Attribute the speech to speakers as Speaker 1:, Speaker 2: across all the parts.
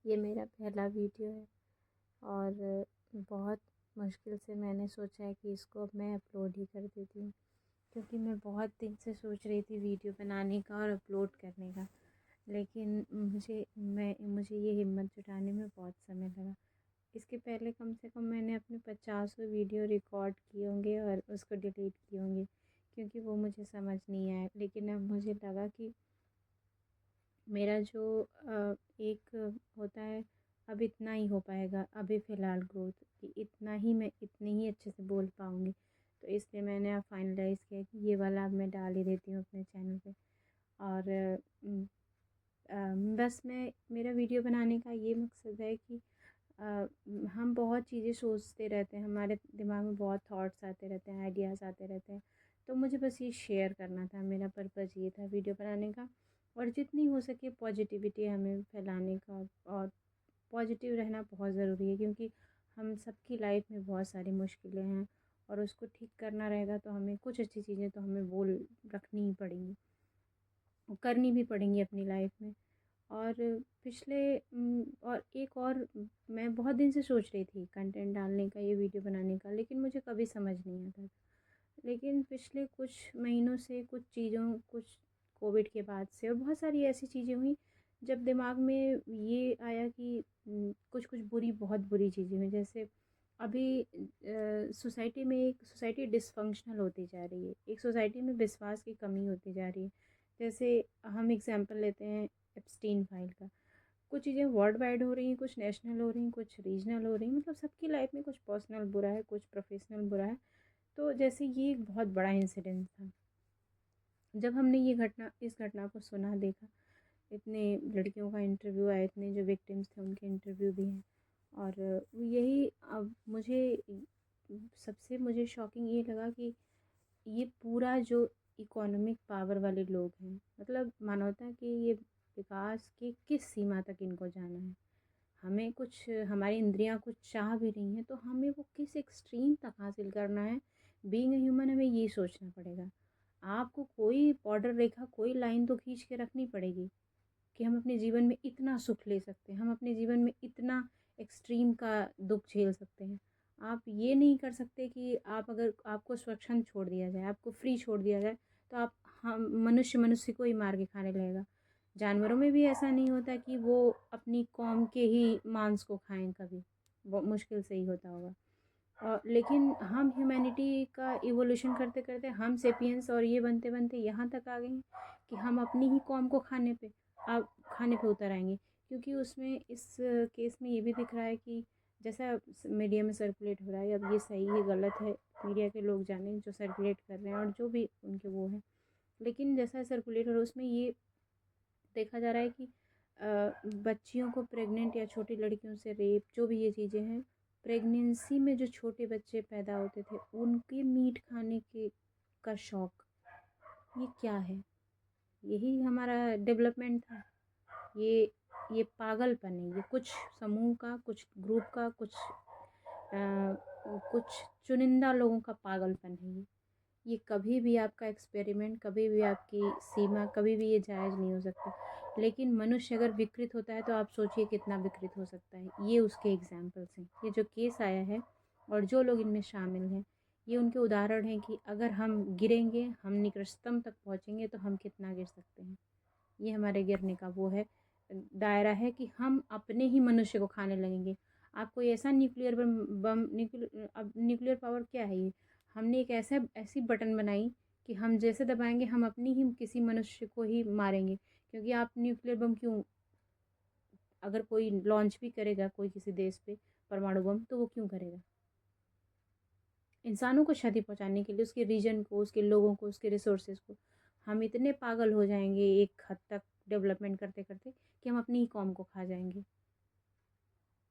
Speaker 1: ये मेरा पहला वीडियो है और बहुत मुश्किल से मैंने सोचा है कि इसको अब मैं अपलोड ही कर देती हूँ, क्योंकि मैं बहुत दिन से सोच रही थी वीडियो बनाने का और अपलोड करने का। लेकिन मुझे ये हिम्मत जुटाने में बहुत समय लगा। इसके पहले कम से कम मैंने अपने 50 वीडियो रिकॉर्ड किए होंगे और उसको डिलीट किए होंगे, क्योंकि वो मुझे समझ नहीं आया। लेकिन अब मुझे लगा कि मेरा जो एक होता है, अब इतना ही हो पाएगा, अभी फ़िलहाल ग्रोथ कि इतना ही, मैं इतने ही अच्छे से बोल पाऊँगी। तो इसलिए मैंने अब फाइनलाइज़ किया कि ये वाला अब मैं डाल ही देती हूँ अपने चैनल पे। और बस मेरा वीडियो बनाने का ये मकसद है कि हम बहुत चीज़ें सोचते रहते हैं, हमारे दिमाग में बहुत थॉट्स आते रहते हैं, आइडियाज़ आते रहते हैं। तो मुझे बस ये शेयर करना था, मेरा पर्पज़ ये था वीडियो बनाने का। और जितनी हो सके पॉजिटिविटी हमें फैलाने का, और पॉजिटिव रहना बहुत ज़रूरी है, क्योंकि हम सबकी लाइफ में बहुत सारी मुश्किलें हैं और उसको ठीक करना रहेगा तो हमें कुछ अच्छी चीज़ें तो हमें बोल रखनी ही पड़ेंगी, करनी भी पड़ेंगी अपनी लाइफ में। और और एक और, मैं बहुत दिन से सोच रही थी कंटेंट डालने का, ये वीडियो बनाने का, लेकिन मुझे कभी समझ नहीं आता था। लेकिन पिछले कुछ महीनों से कुछ कोविड के बाद से और बहुत सारी ऐसी चीज़ें हुई, जब दिमाग में ये आया कि कुछ कुछ बहुत बुरी चीज़ें हुई। जैसे अभी सोसाइटी डिसफंक्शनल होती जा रही है, एक सोसाइटी में विश्वास की कमी होती जा रही है। जैसे हम एग्जांपल लेते हैं एप्स्टीन फाइल का। कुछ चीज़ें वर्ल्ड वाइड हो रही हैं, कुछ नेशनल हो रही हैं, कुछ रीजनल हो रही हैं, मतलब सबकी लाइफ में कुछ पर्सनल बुरा है, कुछ प्रोफेशनल बुरा है। तो जैसे ये एक बहुत बड़ा इंसिडेंट था। जब हमने इस घटना को सुना, देखा, इतने लड़कियों का इंटरव्यू आया, इतने जो विक्टिम्स थे उनके इंटरव्यू भी हैं। और यही अब मुझे शॉकिंग ये लगा कि ये पूरा जो इकोनॉमिक पावर वाले लोग हैं, मतलब मानवता के ये विकास की किस सीमा तक इनको जाना है। हमें कुछ, हमारी इंद्रियां कुछ चाह भी रही हैं तो हमें वो किस एक्सट्रीम तक हासिल करना है। बीइंग ए ह्यूमन हमें ये सोचना पड़ेगा। आपको कोई बॉर्डर रेखा, कोई लाइन तो खींच के रखनी पड़ेगी कि हम अपने जीवन में इतना सुख ले सकते हैं, हम अपने जीवन में इतना एक्सट्रीम का दुख झेल सकते हैं। आप ये नहीं कर सकते कि अगर आपको स्वच्छंद छोड़ दिया जाए, आपको फ्री छोड़ दिया जाए, तो हम मनुष्य को ही मार के खाने लगेगा। जानवरों में भी ऐसा नहीं होता कि वो अपनी कौम के ही मांस को खाएं, कभी वो मुश्किल से ही होता होगा। लेकिन हम ह्यूमैनिटी का इवोल्यूशन करते करते हम सेपियंस और ये बनते बनते यहाँ तक आ गए हैं कि हम अपनी ही कौम को खाने पे उतर आएंगे। क्योंकि उसमें इस केस में ये भी दिख रहा है कि जैसा मीडिया में सर्कुलेट हो रहा है, अब ये सही है गलत है, मीडिया के लोग जाने जो सर्कुलेट कर रहे हैं और जो भी उनके वो हैं। लेकिन जैसा सर्कुलेट हो रहा है उसमें ये देखा जा रहा है कि बच्चियों को, प्रेग्नेंट या छोटी लड़कियों से रेप, जो भी ये चीज़ें हैं, प्रेगनेंसी में जो छोटे बच्चे पैदा होते थे उनके मीट खाने के का शौक, ये क्या है? यही हमारा डेवलपमेंट था? ये ये पागलपन है, ये कुछ समूह का, कुछ ग्रुप का, कुछ चुनिंदा लोगों का पागलपन है ये कभी भी आपका एक्सपेरिमेंट, कभी भी आपकी सीमा, कभी भी ये जायज़ नहीं हो सकता। लेकिन मनुष्य अगर विकृत होता है तो आप सोचिए कितना विकृत हो सकता है। ये उसके एग्जाम्पल्स हैं, ये जो केस आया है और जो लोग इनमें शामिल हैं, ये उनके उदाहरण हैं कि अगर हम गिरेंगे, हम निकृष्टतम तक पहुँचेंगे तो हम कितना गिर सकते हैं। ये हमारे गिरने का वो है, दायरा है कि हम अपने ही मनुष्य को खाने लगेंगे। आप कोई ऐसा न्यूक्लियर पावर क्या है ये? हमने एक ऐसी बटन बनाई कि हम जैसे दबाएंगे हम अपनी ही किसी मनुष्य को ही मारेंगे। क्योंकि आप न्यूक्लियर बम क्यों, अगर कोई लॉन्च भी करेगा कोई किसी देश पे परमाणु बम, तो वो क्यों करेगा? इंसानों को क्षति पहुंचाने के लिए, उसके रीजन को, उसके लोगों को, उसके रिसोर्सेज को। हम इतने पागल हो जाएंगे एक हद तक डेवलपमेंट करते करते कि हम अपनी ही कौम को खा जाएंगे।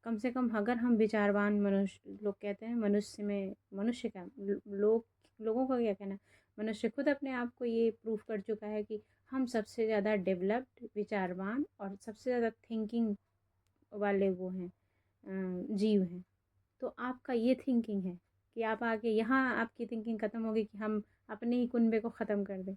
Speaker 1: कम से कम अगर हम विचारवान मनुष्य, लोग कहते हैं मनुष्य क्या, लोगों का क्या कहना, मनुष्य खुद अपने आप को ये प्रूफ कर चुका है कि हम सबसे ज़्यादा डेवलप्ड, विचारवान और सबसे ज़्यादा थिंकिंग वाले वो हैं, जीव हैं। तो आपका ये थिंकिंग है कि आप आगे यहाँ आपकी थिंकिंग ख़त्म होगी कि हम अपने ही कुनबे को ख़त्म कर दें।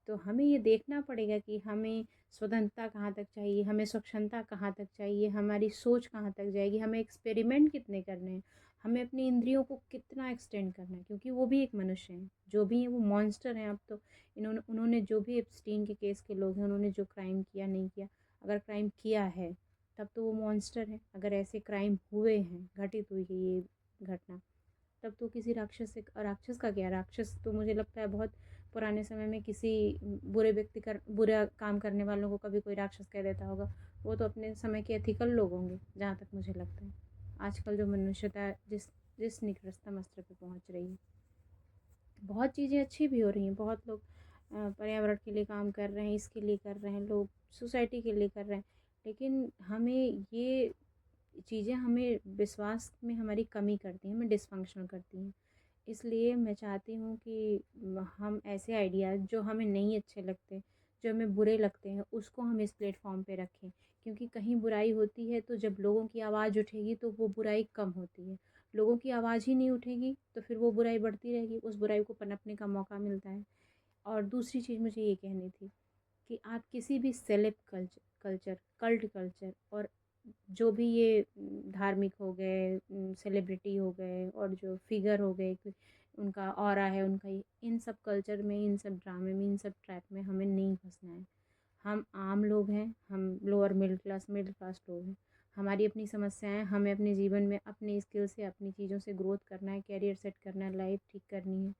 Speaker 1: तो हमें ये देखना पड़ेगा कि हमें स्वतंत्रता कहाँ तक चाहिए, हमें स्वच्छंदता कहाँ तक चाहिए, हमारी सोच कहाँ तक जाएगी, हमें एक्सपेरिमेंट कितने करने हैं, हमें अपनी इंद्रियों को कितना एक्सटेंड करना है, क्योंकि वो भी एक मनुष्य हैं, जो भी हैं वो मॉन्स्टर हैं। अब तो उन्होंने जो भी एप्स्टीन के केस के लोग हैं, उन्होंने जो क्राइम किया नहीं किया, अगर क्राइम किया है तब तो वो मॉन्स्टर है। अगर ऐसे क्राइम हुए हैं, घटित हुई है ये घटना, तब तो किसी राक्षस से, राक्षस का क्या, राक्षस तो मुझे लगता है बहुत पुराने समय में किसी बुरा काम करने वालों को कभी कोई राक्षस कह देता होगा। वो तो अपने समय के एथिकल लोग होंगे, जहाँ तक मुझे लगता है। आजकल जो मनुष्यता जिस जिस निकृष्टतम स्तर पे पहुँच रही है, बहुत चीज़ें अच्छी भी हो रही हैं। बहुत लोग पर्यावरण के लिए काम कर रहे हैं, इसके लिए कर रहे हैं, लोग सोसाइटी के लिए कर रहे हैं। लेकिन हमें ये चीज़ें, हमें विश्वास में हमारी कमी करती हैं, हमें डिसफंक्शनल करती हैं। इसलिए मैं चाहती हूँ कि हम ऐसे आइडियाज़ जो हमें नहीं अच्छे लगते, जो हमें बुरे लगते हैं, उसको हम इस प्लेटफॉर्म पे रखें। क्योंकि कहीं बुराई होती है तो जब लोगों की आवाज़ उठेगी तो वो बुराई कम होती है। लोगों की आवाज़ ही नहीं उठेगी तो फिर वो बुराई बढ़ती रहेगी, उस बुराई को पनपने का मौका मिलता है। और दूसरी चीज़ मुझे ये कहनी थी कि आप किसी भी सेलेब कल्चर, कल्ट कल्चर, और जो भी ये धार्मिक हो गए, सेलिब्रिटी हो गए, और जो फिगर हो गए, उनका ऑरा है, उनका इन सब कल्चर में, इन सब ड्रामे में, इन सब ट्रैप में हमें नहीं फंसना है। हम आम लोग हैं, हम लोअर मिडिल क्लास लोग हैं। हमारी अपनी समस्याएं, हमें अपने जीवन में अपने स्किल से, अपनी चीज़ों से ग्रोथ करना है, कैरियर सेट करना है, लाइफ ठीक करनी है।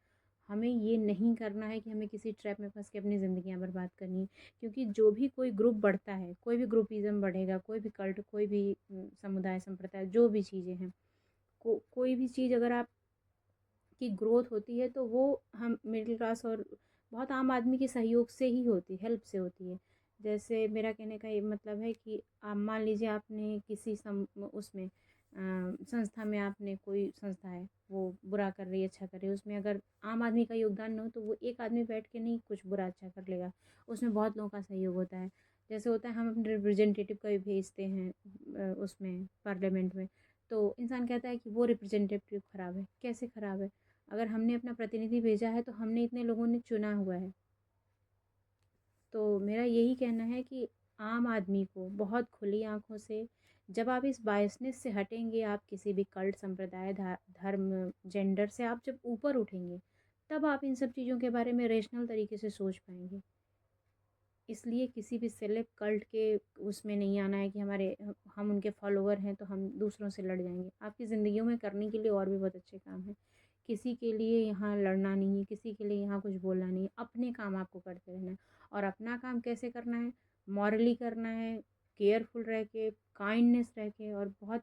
Speaker 1: हमें ये नहीं करना है कि हमें किसी ट्रैप में फंस के अपनी ज़िंदगियां बर्बाद करनी है। क्योंकि जो भी कोई ग्रुप बढ़ता है, कोई भी ग्रुपिज़म बढ़ेगा, कोई भी कल्ट, कोई भी समुदाय, संप्रदाय, जो भी चीज़ें हैं, कोई भी चीज़ अगर आप की ग्रोथ होती है तो वो हम मिडिल क्लास और बहुत आम आदमी के सहयोग से ही होती, हेल्प से होती है। जैसे मेरा कहने का ये मतलब है कि आप मान लीजिए, आपने किसी उसमें संस्था में, आपने कोई संस्था है वो बुरा कर रही है, अच्छा कर रही है, उसमें अगर आम आदमी का योगदान न हो तो वो एक आदमी बैठ के नहीं कुछ बुरा अच्छा कर लेगा, उसमें बहुत लोगों का सहयोग होता है। जैसे होता है, हम अपने रिप्रेजेंटेटिव का भी भेजते हैं उसमें पार्लियामेंट में, तो इंसान कहता है कि वो रिप्रेजेंटेटिव ख़राब है। कैसे ख़राब है? अगर हमने अपना प्रतिनिधि भेजा है तो हमने इतने लोगों ने चुना हुआ है। तो मेरा यही कहना है कि आम आदमी को बहुत खुली आंखों से, जब आप इस बायसनेस से हटेंगे, आप किसी भी कल्ट, संप्रदाय, धर्म, जेंडर से आप जब ऊपर उठेंगे, तब आप इन सब चीज़ों के बारे में रेशनल तरीके से सोच पाएंगे। इसलिए किसी भी सेलेब कल्ट के उसमें नहीं आना है कि हम उनके फॉलोवर हैं तो हम दूसरों से लड़ जाएंगे। आपकी ज़िंदगियों में करने के लिए और भी बहुत अच्छे काम हैं। किसी के लिए यहाँ लड़ना नहीं है, किसी के लिए यहाँ कुछ बोलना नहीं है, अपने काम आपको करते रहना है। और अपना काम कैसे करना है? मॉरली करना है, केयरफुल रह के, काइंडनेस रह के, और बहुत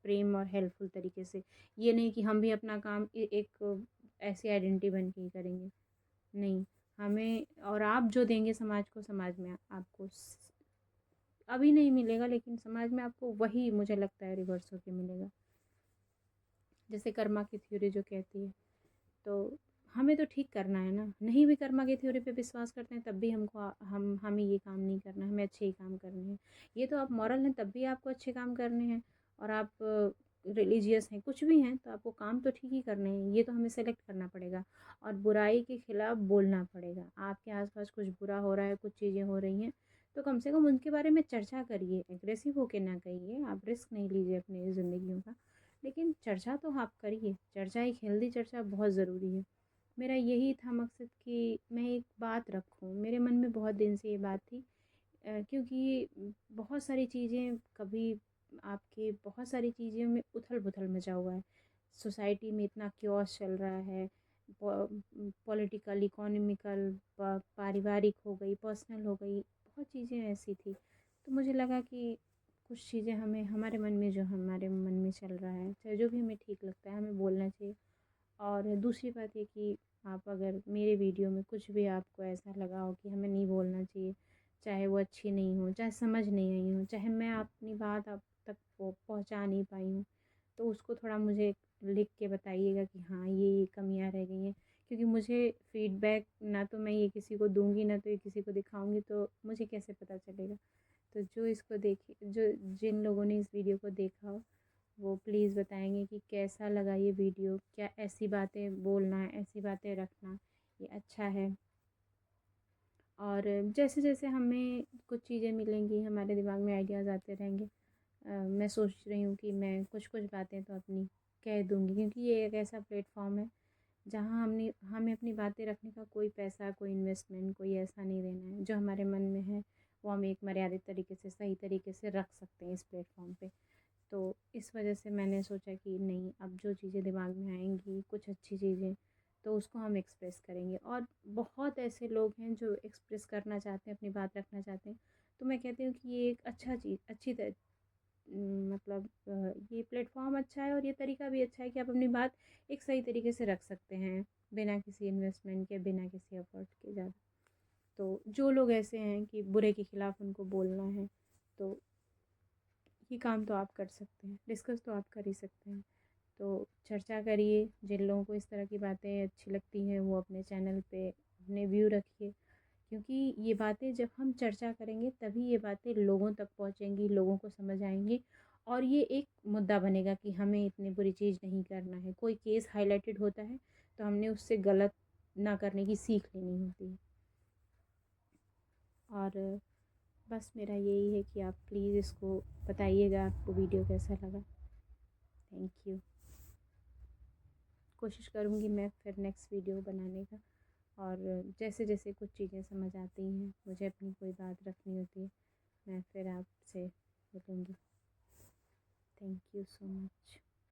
Speaker 1: प्रेम और हेल्पफुल तरीके से। ये नहीं कि हम भी अपना काम एक ऐसी आइडेंटिटी बन के ही करेंगे, नहीं। हमें, और आप जो देंगे समाज को, समाज में आपको अभी नहीं मिलेगा, लेकिन समाज में आपको वही, मुझे लगता है, रिवर्स होके मिलेगा। जैसे कर्मा की थ्योरी जो कहती है, तो हमें तो ठीक करना है ना। नहीं भी कर्मा की थ्योरी पे विश्वास करते हैं तब भी हमें ये काम नहीं करना, हमें अच्छे ही काम करने हैं। ये तो आप मॉरल हैं तब भी आपको अच्छे काम करने हैं, और आप रिलीजियस हैं, कुछ भी हैं, तो आपको काम तो ठीक ही करने हैं। ये तो हमें सेलेक्ट करना पड़ेगा और बुराई के खिलाफ बोलना पड़ेगा। आपके आसपास कुछ बुरा हो रहा है, कुछ चीज़ें हो रही हैं, तो कम से कम उनके बारे में चर्चा करिए। एग्रेसिव होके ना कहिए, आप रिस्क नहीं लीजिए अपनी ज़िंदगियों का, लेकिन चर्चा तो आप करिए। चर्चा, एक हेल्दी चर्चा बहुत ज़रूरी है। मेरा यही था मकसद कि मैं एक बात रखूं, मेरे मन में बहुत दिन से ये बात थी। क्योंकि बहुत सारी चीज़ें, कभी आपके बहुत सारी चीज़ें में उथल पुथल मचा हुआ है। सोसाइटी में इतना क्योस चल रहा है, पॉलिटिकल, इकोनॉमिकल, पारिवारिक हो गई, पर्सनल हो गई, बहुत चीज़ें ऐसी थी। तो मुझे लगा कि कुछ चीज़ें हमें, हमारे मन में, जो हमारे मन में चल रहा है, चाहे जो भी हमें ठीक लगता है, हमें बोलना चाहिए। और दूसरी बात ये कि आप अगर मेरे वीडियो में कुछ भी आपको ऐसा लगा हो कि हमें नहीं बोलना चाहिए, चाहे वो अच्छी नहीं हो, चाहे समझ नहीं आई हो, चाहे मैं अपनी बात आप तक वो पहुंचा नहीं पाई हूँ, तो उसको थोड़ा मुझे लिख के बताइएगा कि हाँ, ये कमियां रह गई हैं। क्योंकि मुझे फीडबैक, ना तो मैं ये किसी को दूंगी, ना तो ये किसी को दिखाऊंगी, तो मुझे कैसे पता चलेगा? तो जो इसको देखे, जो जिन लोगों ने इस वीडियो को देखा हो, वो प्लीज़ बताएंगे कि कैसा लगा ये वीडियो। क्या ऐसी बातें बोलना, ऐसी बातें रखना ये अच्छा है? और जैसे जैसे हमें कुछ चीज़ें मिलेंगी, हमारे दिमाग में आइडियाज़ आते रहेंगे। मैं सोच रही हूँ कि मैं कुछ कुछ बातें तो अपनी कह दूँगी, क्योंकि ये एक ऐसा प्लेटफॉर्म है जहाँ हमें अपनी बातें रखने का कोई पैसा, कोई इन्वेस्टमेंट, कोई ऐसा नहीं देना है। जो हमारे मन में है वो हम एक मर्यादित तरीके से, सही तरीके से रख सकते हैं इस प्लेटफॉर्म पे। तो इस वजह से मैंने सोचा कि नहीं, अब जो चीज़ें दिमाग में आएंगी, कुछ अच्छी चीज़ें, तो उसको हम एक्सप्रेस करेंगे। और बहुत ऐसे लोग हैं जो एक्सप्रेस करना चाहते हैं, अपनी बात रखना चाहते हैं। तो मैं कहती हूँ कि ये एक अच्छा चीज़, मतलब ये प्लेटफॉर्म अच्छा है और ये तरीका भी अच्छा है कि आप अपनी बात एक सही तरीके से रख सकते हैं, बिना किसी इन्वेस्टमेंट के, बिना किसी एफर्ट के ज़्यादा। तो जो लोग ऐसे हैं कि बुरे के ख़िलाफ़ उनको बोलना है, तो ये काम तो आप कर सकते हैं, डिस्कस तो आप कर ही सकते हैं। तो चर्चा करिए, जिन लोगों को इस तरह की बातें अच्छी लगती हैं वो अपने चैनल पे अपने व्यू रखिए, क्योंकि ये बातें जब हम चर्चा करेंगे तभी ये बातें लोगों तक पहुँचेंगी, लोगों को समझ आएंगी, और ये एक मुद्दा बनेगा कि हमें इतनी बुरी चीज़ नहीं करना है। कोई केस हाईलाइटेड होता है तो हमने उससे गलत ना करने की सीख लेनी होती है। और बस मेरा यही है कि आप प्लीज़ इसको बताइएगा आपको वीडियो कैसा लगा। Thank you. कोशिश करूँगी मैं फिर नेक्स्ट वीडियो बनाने का। और जैसे जैसे कुछ चीज़ें समझ आती हैं, मुझे अपनी कोई बात रखनी होती है, मैं फिर आपसे बोलूँगी। Thank you so much.